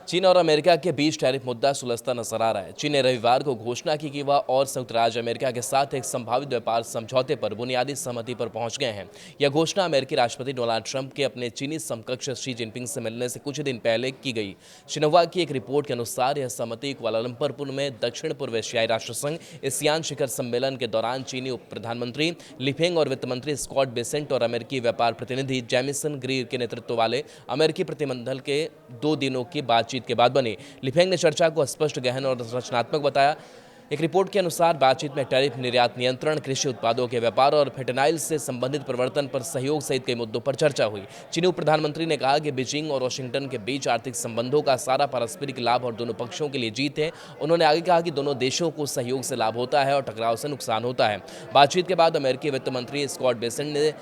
चीन और अमेरिका के बीच टैरिफ मुद्दा सुलझता नजर आ रहा है। चीन ने रविवार को घोषणा की कि वह और संयुक्त राज्य अमेरिका के साथ एक संभावित व्यापार समझौते पर बुनियादी सहमति पर पहुंच गए हैं। यह घोषणा अमेरिकी राष्ट्रपति डोनाल्ड ट्रंप के अपने चीनी समकक्ष शी जिनपिंग से मिलने से कुछ दिन पहले की गई। शिन्हुआ की एक रिपोर्ट के अनुसार यह सहमति कुआलालंपुर में दक्षिण पूर्व एशियाई राष्ट्र संघ एशियान शिखर सम्मेलन के दौरान चीनी उप प्रधानमंत्री लिफेंग और वित्त मंत्री स्कॉट बेसेंट और अमेरिकी व्यापार प्रतिनिधि जेमिसन ग्रीर के नेतृत्व वाले अमेरिकी प्रतिनिधिमंडल के 2 दिनों की बातचीत के बाद बनी। लिफेंग ने चर्चा को स्पष्ट, गहन और रचनात्मक बताया। एक रिपोर्ट के अनुसार बातचीत में टैरिफ, निर्यात नियंत्रण, कृषि उत्पादों के व्यापार और फेंटाइल से संबंधित प्रवर्तन पर सहयोग सहित कई मुद्दों पर चर्चा हुई। चीनी उप प्रधानमंत्री ने कहा कि बीजिंग और वाशिंगटन के बीच आर्थिक संबंधों का सारा पारस्परिक लाभ और दोनों पक्षों के लिए जीत है। उन्होंने आगे कहा कि दोनों देशों को सहयोग से लाभ होता है और टकराव से नुकसान होता है। बातचीत के बाद अमेरिकी वित्त मंत्री स्कॉट बेसेंट ने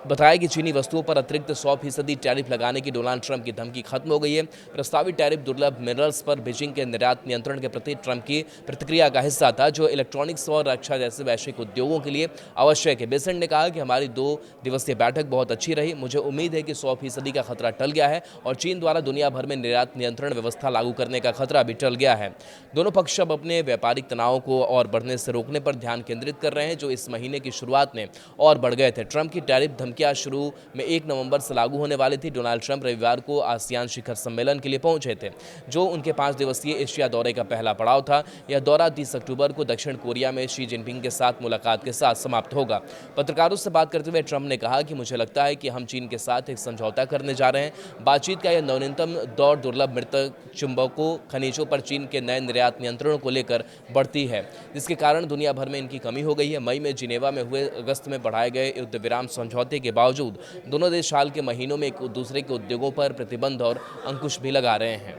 बताया कि चीनी वस्तुओं पर अतिरिक्त 100% टैरिफ लगाने की डोनाल्ड ट्रंप की धमकी खत्म हो गई है। प्रस्तावित टैरिफ दुर्लभ मिनरल्स पर बीजिंग के निर्यात नियंत्रण के प्रति ट्रंप की प्रतिक्रिया का हिस्सा था, जो इलेक्ट्रॉनिक्स और रक्षा जैसे वैश्विक उद्योगों के लिए आवश्यक है। बेसेंट ने कहा कि हमारी 2 दिवसीय बैठक बहुत अच्छी रही। मुझे उम्मीद है कि 100% का खतरा टल गया है और चीन द्वारा दुनिया भर में निर्यात नियंत्रण व्यवस्था लागू करने का खतरा भी टल गया है। दोनों पक्ष अब अपने व्यापारिक तनाव को और बढ़ने से रोकने पर ध्यान केंद्रित कर रहे हैं, जो इस महीने की शुरुआत में और बढ़ गए थे। ट्रंप की टैरिफ क्या शुरू में 1 नवंबर से लागू होने वाली थी। डोनाल्ड ट्रंप रविवार को आसियान शिखर सम्मेलन के लिए पहुंचे थे, जो उनके 5 दिवसीय एशिया दौरे का पहला पड़ाव था। यह दौरा 30 अक्टूबर को दक्षिण कोरिया में शी जिनपिंग के साथ मुलाकात के साथ समाप्त होगा। पत्रकारों से बात करते हुए ट्रंप ने कहा कि मुझे लगता है कि हम चीन के साथ एक समझौता करने जा रहे हैं। बातचीत का यह नवीनतम दौर दुर्लभ मृतक चुंबकों खनिजों पर चीन के नए निर्यात नियंत्रणों को लेकर बढ़ती है, जिसके कारण दुनिया भर में इनकी कमी हो गई है। मई में जिनेवा में हुए अगस्त में बढ़ाए गए युद्ध विराम समझौते के बावजूद दोनों देश हाल के महीनों में एक दूसरे के उद्योगों पर प्रतिबंध और अंकुश भी लगा रहे हैं।